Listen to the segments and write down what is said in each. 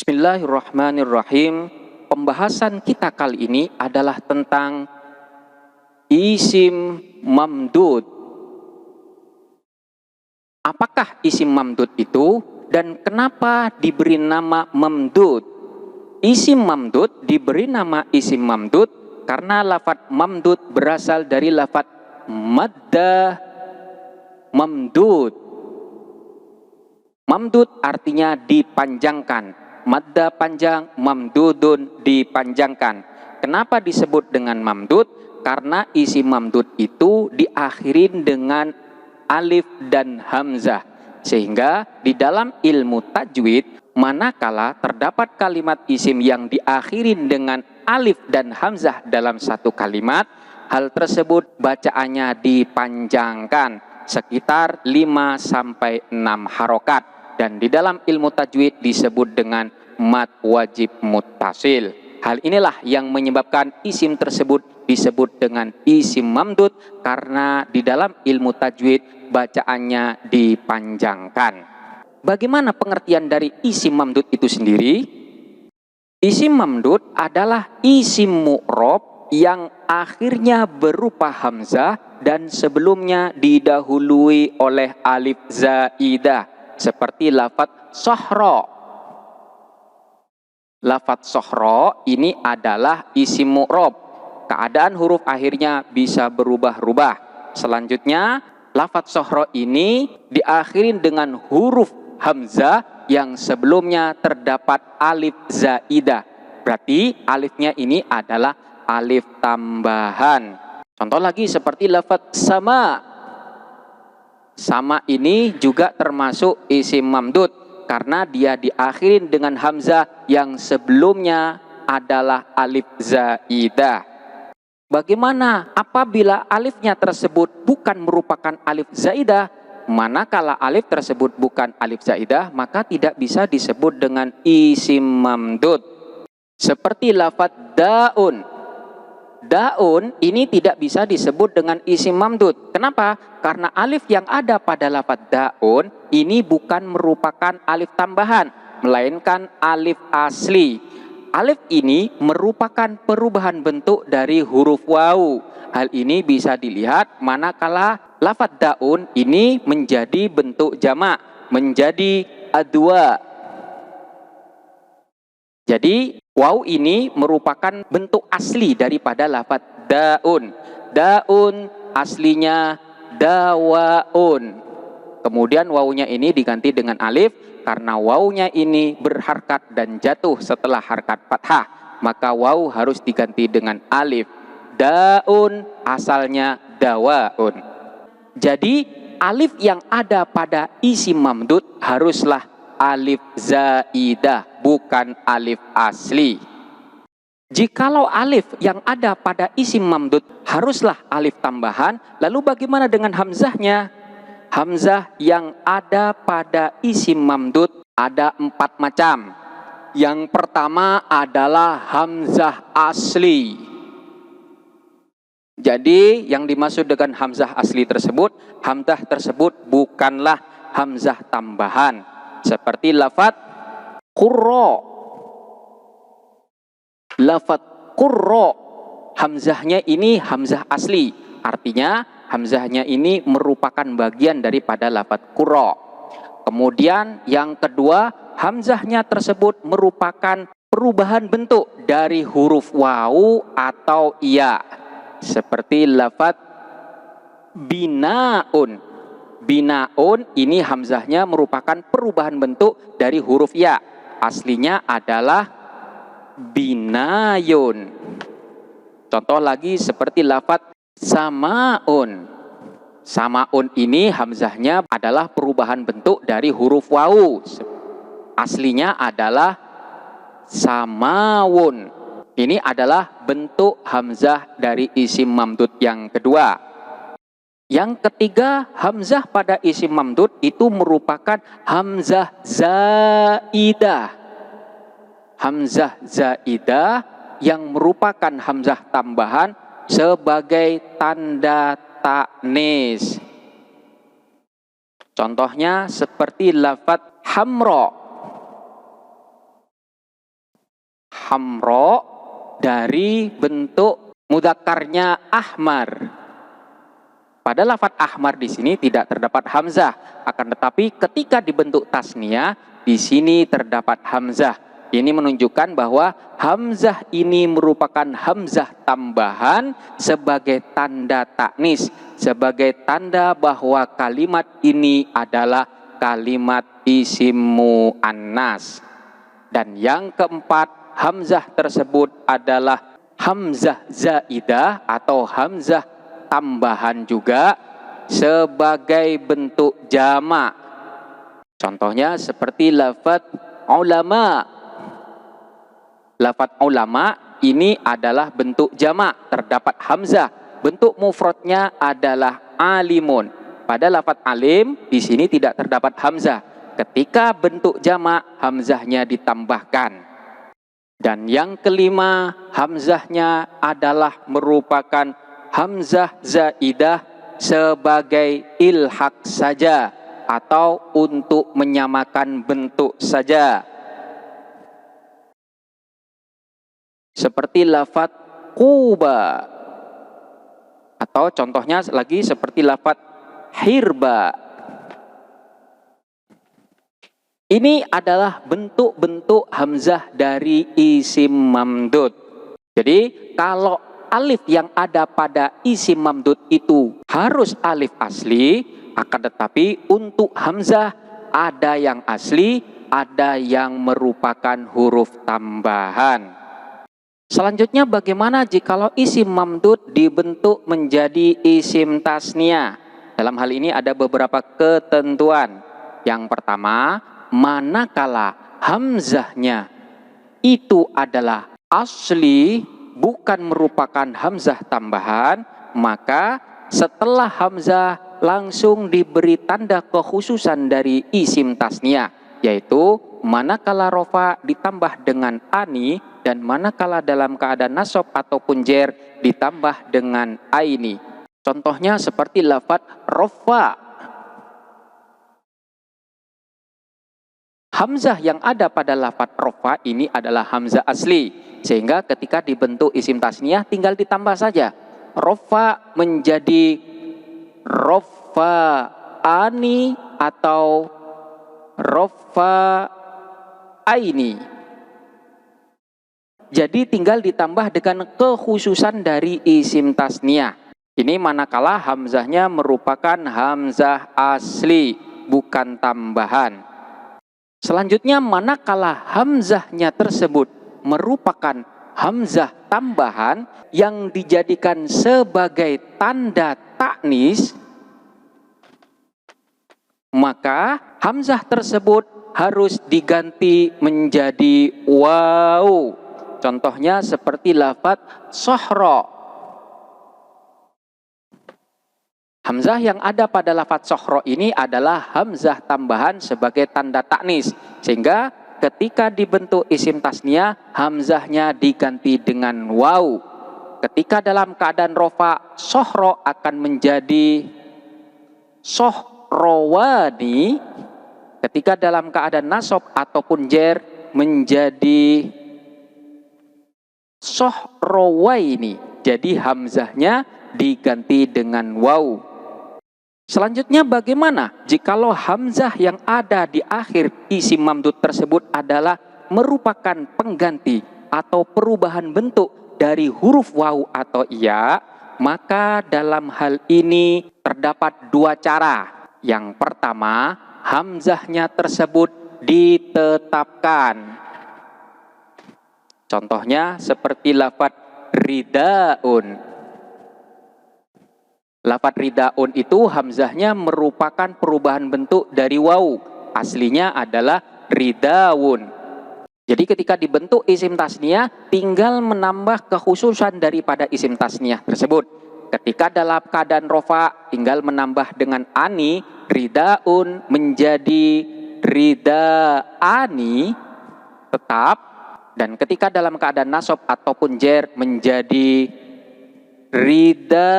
Bismillahirrahmanirrahim. Pembahasan kita kali ini adalah tentang isim mamdud. Apakah isim mamdud itu dan kenapa diberi nama mamdud? Isim mamdud diberi nama isim mamdud karena lafadz mamdud berasal dari lafadz madda mamdud. Mamdud artinya dipanjangkan. Madda panjang, mamdudun dipanjangkan. Kenapa disebut dengan mamdud? Karena isim mamdud itu diakhirin dengan alif dan hamzah. Sehingga di dalam ilmu tajwid, manakala terdapat kalimat isim yang diakhirin dengan alif dan hamzah dalam satu kalimat, hal tersebut bacaannya dipanjangkan sekitar 5-6 harokat. Dan di dalam ilmu tajwid disebut dengan mad wajib muttasil. Hal inilah yang menyebabkan isim tersebut disebut dengan isim mamdud karena di dalam ilmu tajwid bacaannya dipanjangkan. Bagaimana pengertian dari isim mamdud itu sendiri? Isim mamdud adalah isim mu'rob yang akhirnya berupa hamzah dan sebelumnya didahului oleh alif zaidah. Seperti lafadz sohro. Lafadz sohro ini adalah isim mu'rob. Keadaan huruf akhirnya bisa berubah-ubah. Selanjutnya, lafadz sohro ini diakhirin dengan huruf hamzah yang sebelumnya terdapat alif zaidah. Berarti alifnya ini adalah alif tambahan. Contoh lagi seperti lafadz sama. Sama ini juga termasuk isim mamdud karena dia diakhirin dengan hamzah yang sebelumnya adalah alif zaidah. Bagaimana apabila alifnya tersebut bukan merupakan alif zaidah? Manakala alif tersebut bukan alif zaidah, maka tidak bisa disebut dengan isim mamdud. Seperti lafadz daun. Daun ini tidak bisa disebut dengan isim mamdud. Kenapa? Karena alif yang ada pada lafadz daun ini bukan merupakan alif tambahan, melainkan alif asli. Alif ini merupakan perubahan bentuk dari huruf waw. Hal ini bisa dilihat manakala lafadz daun ini menjadi bentuk jamak, menjadi adwa. Jadi waw ini merupakan bentuk asli daripada lafadz daun. Daun aslinya dawaun. Kemudian wawnya ini diganti dengan alif karena wawnya ini berharkat dan jatuh setelah harkat fathah. Maka waw harus diganti dengan alif. Daun asalnya dawaun. Jadi alif yang ada pada isim mamdud haruslah alif zaidah, bukan alif asli. Jikalau alif yang ada pada isim mamdud haruslah alif tambahan, lalu bagaimana dengan hamzahnya? Hamzah yang ada pada isim mamdud ada 4 macam. Yang pertama adalah hamzah asli. Jadi yang dimaksud dengan hamzah asli tersebut, hamzah tersebut bukanlah hamzah tambahan. Seperti lafadz qurra. Lafadz qurra, hamzahnya ini hamzah asli. Artinya hamzahnya ini merupakan bagian daripada lafadz qurra. Kemudian yang kedua, hamzahnya tersebut merupakan perubahan bentuk dari huruf waw atau ya. Seperti lafadz binaun. Binaun ini hamzahnya merupakan perubahan bentuk dari huruf ya. Aslinya adalah binayun. Contoh lagi seperti lafadz samaun. Samaun ini hamzahnya adalah perubahan bentuk dari huruf waw. Aslinya adalah samawun. Ini adalah bentuk hamzah dari isim mamdud yang kedua. Yang ketiga, hamzah pada isim mamdud itu merupakan hamzah zaidah. Hamzah zaidah yang merupakan hamzah tambahan sebagai tanda ta'nis. Contohnya seperti lafadz hamra. hamro dari bentuk mudzakarnya ahmar. Pada lafadz ahmar di sini tidak terdapat hamzah, akan tetapi ketika dibentuk tasniyah di sini terdapat hamzah. Ini menunjukkan bahwa hamzah ini merupakan hamzah tambahan sebagai tanda taknis, sebagai tanda bahwa kalimat ini adalah kalimat isim muannas. Dan yang keempat, hamzah tersebut adalah hamzah zaidah atau hamzah tambahan juga sebagai bentuk jamak. Contohnya seperti lafadz ulama. Lafadz ulama ini adalah bentuk jamak, terdapat hamzah. Bentuk mufradnya adalah alimun. Pada lafadz alim di sini tidak terdapat hamzah. Ketika bentuk jamak, hamzahnya ditambahkan. Dan yang kelima, hamzahnya adalah merupakan hamzah zaidah sebagai ilhaq saja atau untuk menyamakan bentuk saja. Seperti lafadz quba, atau contohnya lagi seperti lafadz hirba. Ini adalah bentuk-bentuk hamzah dari isim mamdud. Jadi kalau alif yang ada pada isim mamdud itu harus alif asli, akan tetapi untuk hamzah ada yang asli, ada yang merupakan huruf tambahan. Selanjutnya bagaimana jikalau isim mamdud dibentuk menjadi isim tasniyah? Dalam hal ini ada beberapa ketentuan. Yang pertama, manakala hamzahnya itu adalah asli, bukan merupakan hamzah tambahan, maka setelah hamzah langsung diberi tanda kekhususan dari isim tasniyah, yaitu manakala rofa ditambah dengan ani, dan manakala dalam keadaan nasab ataupun jer ditambah dengan aini. Contohnya seperti lafadz rofa. Hamzah yang ada pada lafadz rofa ini adalah hamzah asli, sehingga ketika dibentuk isim tasniyah tinggal ditambah saja. Rofa menjadi rofa ani atau rofa aini. Jadi tinggal ditambah dengan kekhususan dari isim tasniyah. Ini manakala hamzahnya merupakan hamzah asli, bukan tambahan. Selanjutnya manakala hamzahnya tersebut merupakan hamzah tambahan yang dijadikan sebagai tanda taknis, maka hamzah tersebut harus diganti menjadi waw. Contohnya seperti lafadz sohro. Hamzah yang ada pada lafadz sohro ini adalah hamzah tambahan sebagai tanda taknis, sehingga ketika dibentuk isim tasniyah, hamzahnya diganti dengan waw. Ketika dalam keadaan rofa, sohro akan menjadi sohrowani. Ketika dalam keadaan nasab ataupun jer menjadi sohrowaini. Jadi hamzahnya diganti dengan waw. Selanjutnya bagaimana jikalau hamzah yang ada di akhir isim mamdud tersebut adalah merupakan pengganti atau perubahan bentuk dari huruf waw atau iya? Maka dalam hal ini terdapat dua cara. Yang pertama, hamzahnya tersebut ditetapkan. Contohnya seperti lafadz ridaun. Lafadz ridaun itu hamzahnya merupakan perubahan bentuk dari waw. Aslinya adalah ridawun. Jadi ketika dibentuk isim tasniyah, tinggal menambah kekhususan daripada isim tasniyah tersebut. Ketika dalam keadaan rofa, tinggal menambah dengan ani, ridaun menjadi ridaani, tetap. Dan ketika dalam keadaan nasab ataupun jer menjadi rida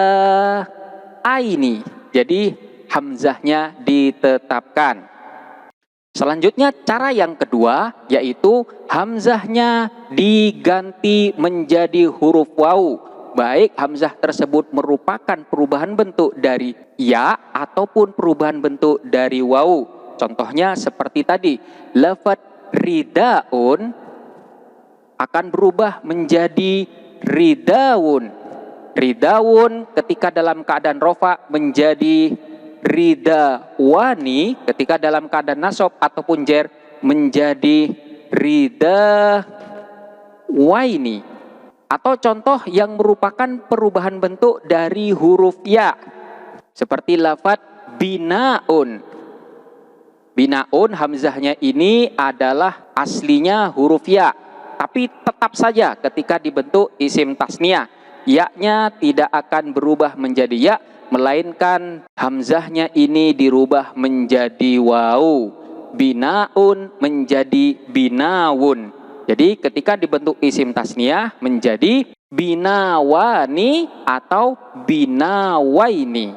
aini. Jadi hamzahnya ditetapkan. Selanjutnya cara yang kedua yaitu hamzahnya diganti menjadi huruf wawu. Baik hamzah tersebut merupakan perubahan bentuk dari ya ataupun perubahan bentuk dari wawu. Contohnya seperti tadi, lafaz ridaun akan berubah menjadi ridaun. Ridaun ketika dalam keadaan rofa menjadi ridawani, ketika dalam keadaan nasab ataupun jer menjadi ridawaini. Atau contoh yang merupakan perubahan bentuk dari huruf ya, seperti lafaz binaun. Binaun hamzahnya ini adalah aslinya huruf ya, tapi tetap saja ketika dibentuk isim tasniyah, ya-nya tidak akan berubah menjadi ya, melainkan hamzahnya ini dirubah menjadi wawu. Binaun menjadi binawun. Jadi ketika dibentuk isim tasniyah menjadi binawani atau binawaini.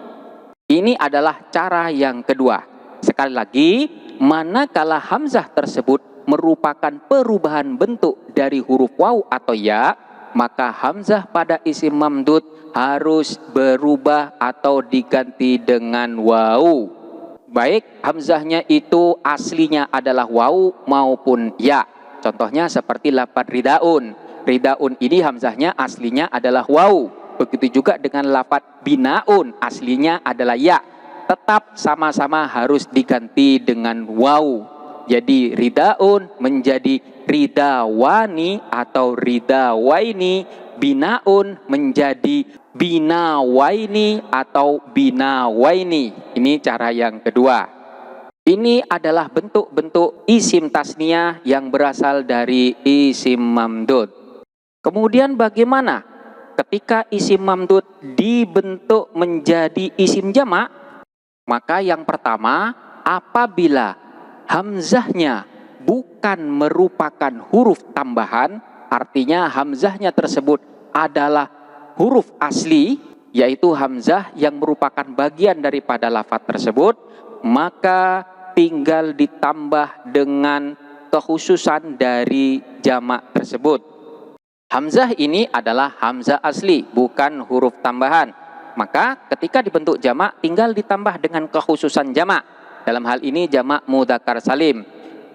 Ini adalah cara yang kedua. Sekali lagi, manakala hamzah tersebut merupakan perubahan bentuk dari huruf waw atau ya, maka hamzah pada isim mamdud harus berubah atau diganti dengan waw. Baik hamzahnya itu aslinya adalah waw maupun ya. Contohnya seperti lafaz ridaun. Ridaun ini hamzahnya aslinya adalah waw. Begitu juga dengan lafaz binaun, aslinya adalah ya. Tetap sama-sama harus diganti dengan waw. Jadi ridaun menjadi ridawani atau ridawaini. Binaun menjadi binawaini atau binawaini. Ini cara yang kedua. Ini adalah bentuk-bentuk isim tasniyah yang berasal dari isim mamdud. Kemudian bagaimana ketika isim mamdud dibentuk menjadi isim jamak? Maka yang pertama, apabila hamzahnya bukan merupakan huruf tambahan, artinya hamzahnya tersebut adalah huruf asli, yaitu hamzah yang merupakan bagian daripada lafaz tersebut, maka tinggal ditambah dengan kekhususan dari jamak tersebut. Hamzah ini adalah hamzah asli, bukan huruf tambahan. Maka ketika dibentuk jamak tinggal ditambah dengan kekhususan jamak. Dalam hal ini jamak mudzakkar salim.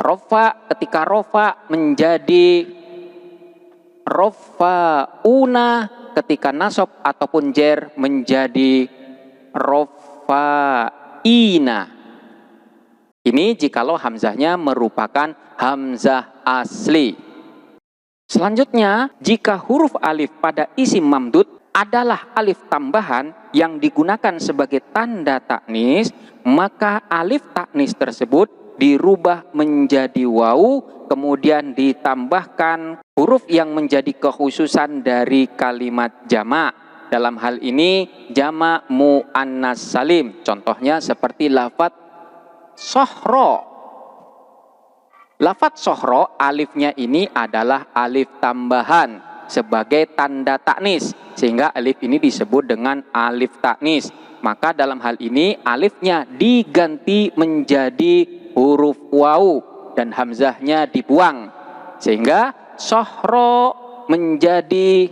Rofa, ketika rofa menjadi rofauna, ketika nasab ataupun jer menjadi rofaina. Ini jikalau hamzahnya merupakan hamzah asli. Selanjutnya, jika huruf alif pada isim mamdud adalah alif tambahan yang digunakan sebagai tanda taknis, maka alif taknis tersebut dirubah menjadi wawu, kemudian ditambahkan huruf yang menjadi kekhususan dari kalimat jamak. Dalam hal ini jamak muannas salim. Contohnya seperti lafaz sohro. Lafaz sohro, alifnya ini adalah alif tambahan sebagai tanda taknis, sehingga alif ini disebut dengan alif taknis. Maka dalam hal ini alifnya diganti menjadi huruf wawu dan hamzahnya dibuang, sehingga sohro menjadi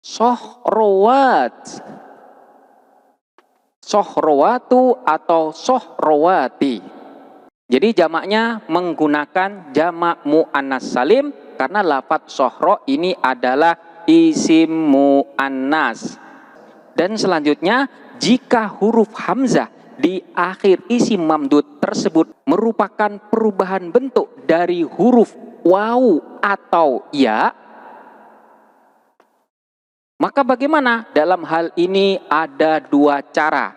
sohrowat, sohrowatu atau sohrowati. Jadi jamaknya menggunakan jamak muannas salim karena lafaz sohro ini adalah isim muannas. Dan selanjutnya, jika huruf hamzah di akhir isim mamdud tersebut merupakan perubahan bentuk dari huruf waw atau ya, maka bagaimana? Dalam hal ini ada dua cara.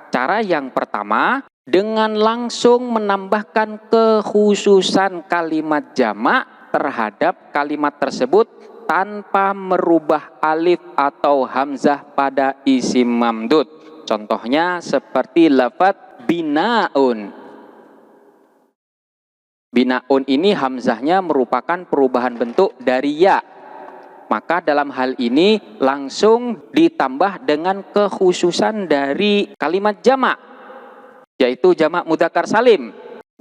Cara yang pertama, dengan langsung menambahkan kekhususan kalimat jamak terhadap kalimat tersebut tanpa merubah alif atau hamzah pada isim mamdud. Contohnya seperti lafaz binaun. Binaun ini hamzahnya merupakan perubahan bentuk dari ya. Maka dalam hal ini langsung ditambah dengan kekhususan dari kalimat jamak, yaitu jamak mudzakkar salim.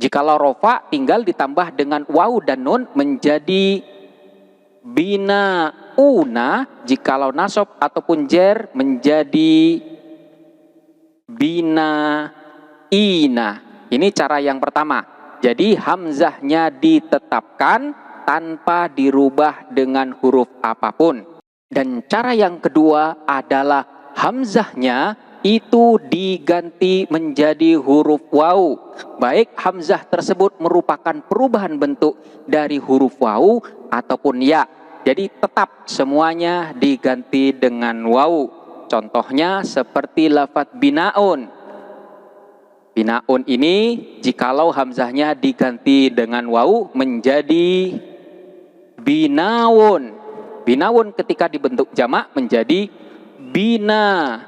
Jikalau rofa tinggal ditambah dengan waw dan nun menjadi binauna. Jikalau nasab ataupun jer menjadi binaina. Ini cara yang pertama. Jadi hamzahnya ditetapkan tanpa dirubah dengan huruf apapun. Dan cara yang kedua adalah hamzahnya itu diganti menjadi huruf waw. Baik hamzah tersebut merupakan perubahan bentuk dari huruf waw ataupun ya. Jadi tetap semuanya diganti dengan waw. Contohnya seperti lafaz binaun. Binaun ini jikalau hamzahnya diganti dengan waw menjadi binawun. Binawun ketika dibentuk jamak menjadi binawuna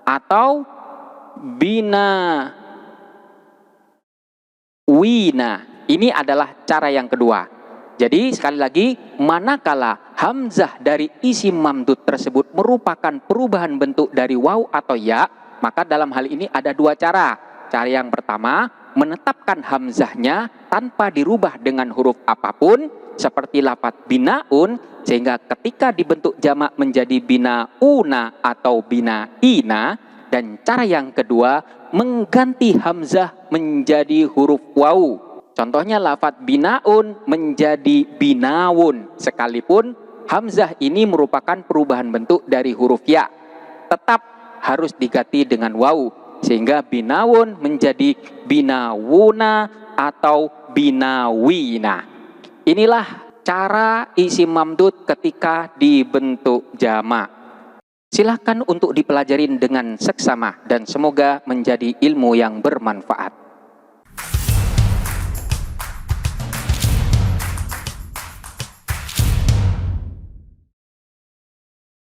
atau binawina. Ini adalah cara yang kedua. Jadi sekali lagi, manakala hamzah dari isim mamdud tersebut merupakan perubahan bentuk dari waw atau ya, maka dalam hal ini ada dua cara. Cara yang pertama, menetapkan hamzahnya tanpa dirubah dengan huruf apapun, seperti lafaz binaun, sehingga ketika dibentuk jamak menjadi binauna atau binaina. Dan cara yang kedua, mengganti hamzah menjadi huruf waw. Contohnya lafaz binaun menjadi binawun, sekalipun hamzah ini merupakan perubahan bentuk dari huruf ya, tetap harus diganti dengan waw, sehingga binawun menjadi binawuna atau binawina. Inilah cara isim mamdud ketika dibentuk jamak. Silakan untuk dipelajarin dengan seksama dan semoga menjadi ilmu yang bermanfaat.